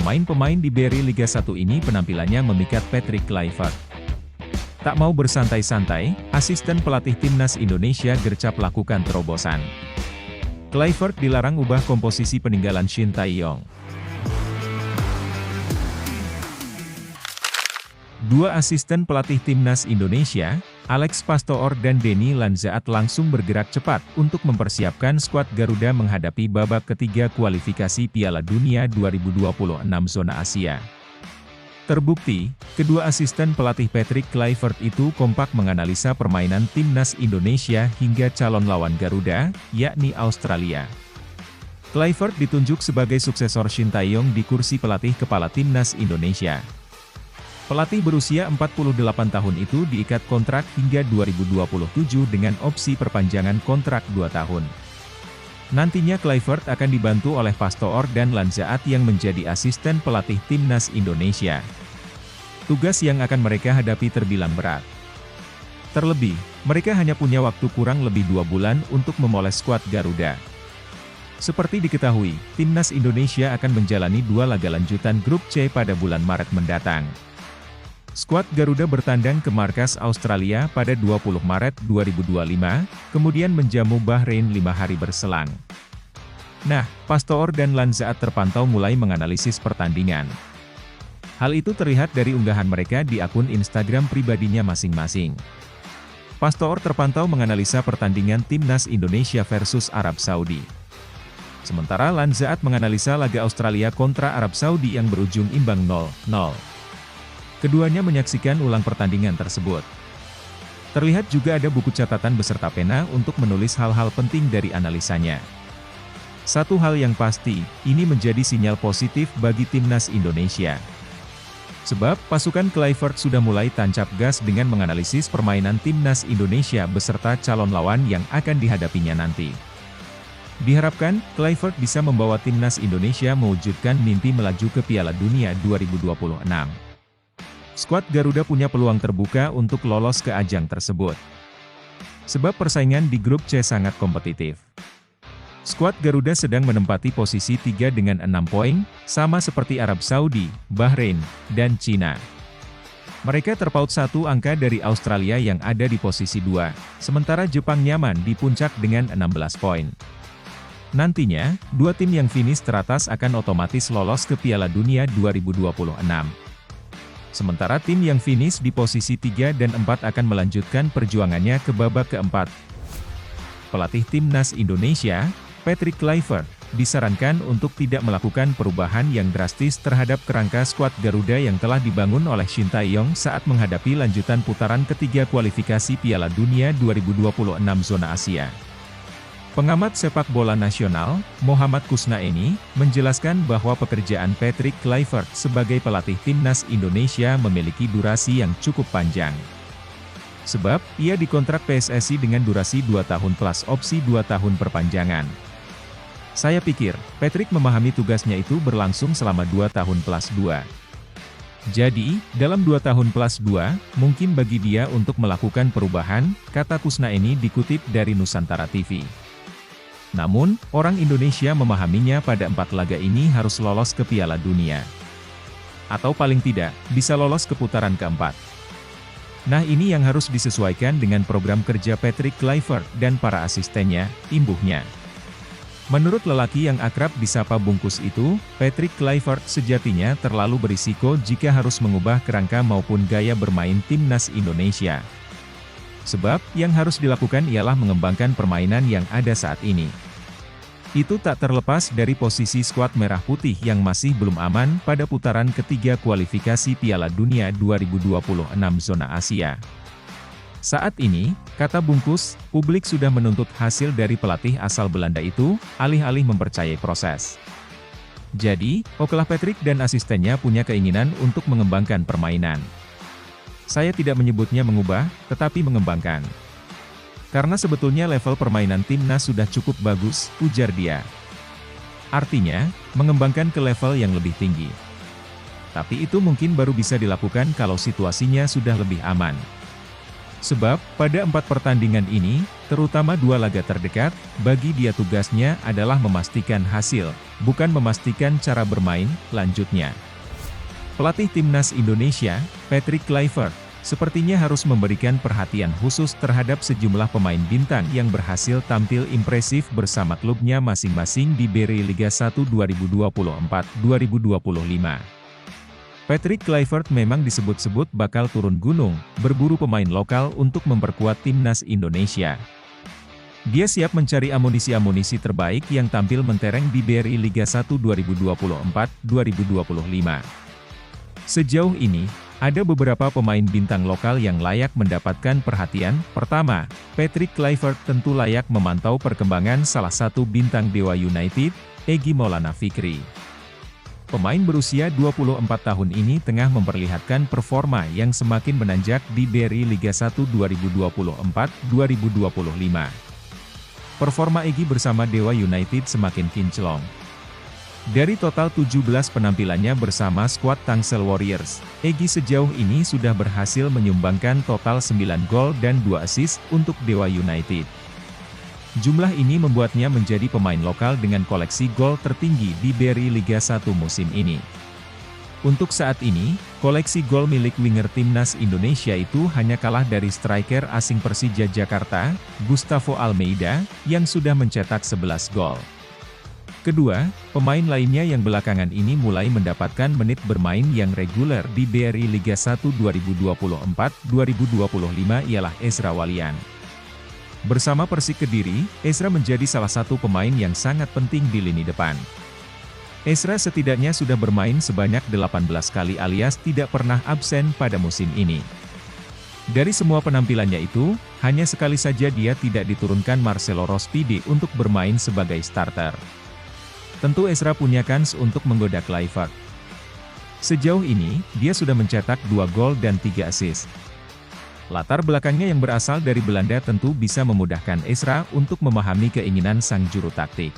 Pemain-pemain di Beri Liga 1 ini penampilannya memikat Patrick Kluivert. Tak mau bersantai-santai, asisten pelatih timnas Indonesia gercep lakukan terobosan. Kluivert dilarang ubah komposisi peninggalan Shin Tae-yong. Dua asisten pelatih timnas Indonesia, Alex Pastoor dan Denny Lanzaat langsung bergerak cepat untuk mempersiapkan skuad Garuda menghadapi babak ketiga kualifikasi Piala Dunia 2026 zona Asia. Terbukti, kedua asisten pelatih Patrick Kluivert itu kompak menganalisa permainan timnas Indonesia hingga calon lawan Garuda, yakni Australia. Kluivert ditunjuk sebagai suksesor Shin Tae-yong di kursi pelatih kepala timnas Indonesia. Pelatih berusia 48 tahun itu diikat kontrak hingga 2027 dengan opsi perpanjangan kontrak 2 tahun. Nantinya Kluivert akan dibantu oleh Pastoor dan Lanzaat yang menjadi asisten pelatih timnas Indonesia. Tugas yang akan mereka hadapi terbilang berat. Terlebih, mereka hanya punya waktu kurang lebih 2 bulan untuk memoles skuad Garuda. Seperti diketahui, timnas Indonesia akan menjalani 2 laga lanjutan grup C pada bulan Maret mendatang. Skuad Garuda bertandang ke markas Australia pada 20 Maret 2025, kemudian menjamu Bahrain 5 hari berselang. Nah, Pastoor dan Lanzaat terpantau mulai menganalisis pertandingan. Hal itu terlihat dari unggahan mereka di akun Instagram pribadinya masing-masing. Pastoor terpantau menganalisa pertandingan timnas Indonesia versus Arab Saudi. Sementara Lanzaat menganalisa laga Australia kontra Arab Saudi yang berujung imbang 0-0. Keduanya menyaksikan ulang pertandingan tersebut. Terlihat juga ada buku catatan beserta pena untuk menulis hal-hal penting dari analisanya. Satu hal yang pasti, ini menjadi sinyal positif bagi timnas Indonesia. Sebab, pasukan Kluivert sudah mulai tancap gas dengan menganalisis permainan timnas Indonesia beserta calon lawan yang akan dihadapinya nanti. Diharapkan, Kluivert bisa membawa timnas Indonesia mewujudkan mimpi melaju ke Piala Dunia 2026. Skuad Garuda punya peluang terbuka untuk lolos ke ajang tersebut. Sebab persaingan di grup C sangat kompetitif. Skuad Garuda sedang menempati posisi 3 dengan 6 poin, sama seperti Arab Saudi, Bahrain, dan Cina. Mereka terpaut 1 angka dari Australia yang ada di posisi 2, sementara Jepang nyaman di puncak dengan 16 poin. Nantinya, 2 tim yang finish teratas akan otomatis lolos ke Piala Dunia 2026. Sementara tim yang finish di posisi 3 dan 4 akan melanjutkan perjuangannya ke babak keempat. Pelatih timnas Indonesia, Patrick Kluivert, disarankan untuk tidak melakukan perubahan yang drastis terhadap kerangka skuad Garuda yang telah dibangun oleh Shin Tae-yong saat menghadapi lanjutan putaran ketiga kualifikasi Piala Dunia 2026 zona Asia. Pengamat sepak bola nasional, Muhammad Kusnaini, menjelaskan bahwa pekerjaan Patrick Kluivert sebagai pelatih timnas Indonesia memiliki durasi yang cukup panjang. Sebab, ia dikontrak PSSI dengan durasi 2 tahun plus opsi 2 tahun perpanjangan. Saya pikir, Patrick memahami tugasnya itu berlangsung selama 2 tahun plus 2. Jadi, dalam 2 tahun plus 2, mungkin bagi dia untuk melakukan perubahan, kata Kusnaini dikutip dari Nusantara TV. Namun, orang Indonesia memahaminya pada 4 laga ini harus lolos ke Piala Dunia. Atau paling tidak, bisa lolos ke putaran keempat. Nah ini yang harus disesuaikan dengan program kerja Patrick Kluivert dan para asistennya, imbuhnya. Menurut lelaki yang akrab disapa Bungkus itu, Patrick Kluivert sejatinya terlalu berisiko jika harus mengubah kerangka maupun gaya bermain timnas Indonesia. Sebab, yang harus dilakukan ialah mengembangkan permainan yang ada saat ini. Itu tak terlepas dari posisi skuad Merah Putih yang masih belum aman pada putaran ketiga kualifikasi Piala Dunia 2026 zona Asia. Saat ini, kata Bungkus, publik sudah menuntut hasil dari pelatih asal Belanda itu, alih-alih mempercayai proses. Jadi, okelah Patrick dan asistennya punya keinginan untuk mengembangkan permainan. Saya tidak menyebutnya mengubah, tetapi mengembangkan. Karena sebetulnya level permainan timnas sudah cukup bagus, ujar dia. Artinya, mengembangkan ke level yang lebih tinggi. Tapi itu mungkin baru bisa dilakukan kalau situasinya sudah lebih aman. Sebab, pada 4 pertandingan ini, terutama dua laga terdekat. Bagi dia tugasnya adalah memastikan hasil, bukan memastikan cara bermain. Lanjutnya, pelatih timnas Indonesia, Patrick Kluivert, sepertinya harus memberikan perhatian khusus terhadap sejumlah pemain bintang yang berhasil tampil impresif bersama klubnya masing-masing di BRI Liga 1 2024-2025. Patrick Kluivert memang disebut-sebut bakal turun gunung, berburu pemain lokal untuk memperkuat timnas Indonesia. Dia siap mencari amunisi-amunisi terbaik yang tampil mentereng di BRI Liga 1 2024-2025. Sejauh ini, ada beberapa pemain bintang lokal yang layak mendapatkan perhatian. Pertama, Patrick Kluivert tentu layak memantau perkembangan salah satu bintang Dewa United, Egy Maulana Fikri. Pemain berusia 24 tahun ini tengah memperlihatkan performa yang semakin menanjak di BRI Liga 1 2024-2025. Performa Egy bersama Dewa United semakin kinclong. Dari total 17 penampilannya bersama skuad Tangsel Warriors, Egy sejauh ini sudah berhasil menyumbangkan total 9 gol dan 2 assist untuk Dewa United. Jumlah ini membuatnya menjadi pemain lokal dengan koleksi gol tertinggi di BRI Liga 1 musim ini. Untuk saat ini, koleksi gol milik winger timnas Indonesia itu hanya kalah dari striker asing Persija Jakarta, Gustavo Almeida, yang sudah mencetak 11 gol. Kedua, pemain lainnya yang belakangan ini mulai mendapatkan menit bermain yang reguler di BRI Liga 1 2024-2025 ialah Ezra Walian. Bersama Persik Kediri, Ezra menjadi salah satu pemain yang sangat penting di lini depan. Ezra setidaknya sudah bermain sebanyak 18 kali alias tidak pernah absen pada musim ini. Dari semua penampilannya itu, hanya sekali saja dia tidak diturunkan Marcelo Rospide untuk bermain sebagai starter. Tentu Ezra punya kans untuk menggoda Kluivert. Sejauh ini, dia sudah mencetak 2 gol dan 3 assist. Latar belakangnya yang berasal dari Belanda tentu bisa memudahkan Ezra untuk memahami keinginan sang juru taktik.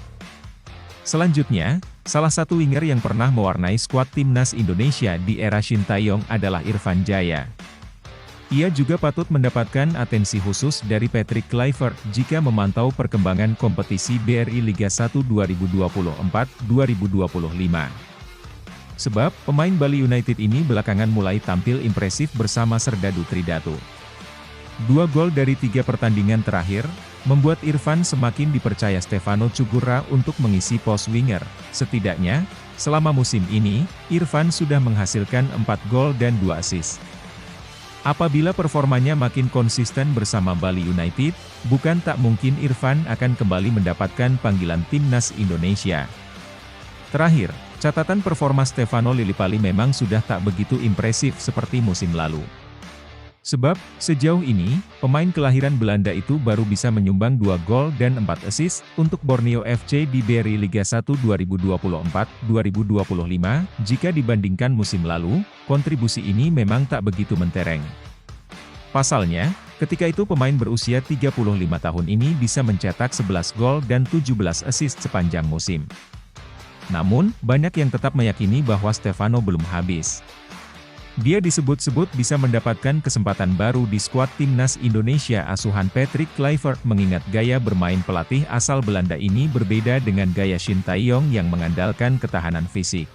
Selanjutnya, salah satu winger yang pernah mewarnai skuad timnas Indonesia di era Shin Tae-yong adalah Irfan Jaya. Ia juga patut mendapatkan atensi khusus dari Patrick Kluivert jika memantau perkembangan kompetisi BRI Liga 1 2024-2025. Sebab, pemain Bali United ini belakangan mulai tampil impresif bersama Serdadu Tridatu. 2 gol dari 3 pertandingan terakhir, membuat Irfan semakin dipercaya Stefano Cugurra untuk mengisi pos winger. Setidaknya, selama musim ini, Irfan sudah menghasilkan 4 gol dan 2 assist. Apabila performanya makin konsisten bersama Bali United, bukan tak mungkin Irfan akan kembali mendapatkan panggilan timnas Indonesia. Terakhir, catatan performa Stefano Lillipali memang sudah tak begitu impresif seperti musim lalu. Sebab, sejauh ini, pemain kelahiran Belanda itu baru bisa menyumbang 2 gol dan 4 assist untuk Borneo FC di BRI Liga 1 2024-2025, jika dibandingkan musim lalu, kontribusi ini memang tak begitu mentereng. Pasalnya, ketika itu pemain berusia 35 tahun ini bisa mencetak 11 gol dan 17 assist sepanjang musim. Namun, banyak yang tetap meyakini bahwa Stefano belum habis. Dia disebut-sebut bisa mendapatkan kesempatan baru di skuad timnas Indonesia asuhan Patrick Kluivert mengingat gaya bermain pelatih asal Belanda ini berbeda dengan gaya Shin Tae-yong yang mengandalkan ketahanan fisik.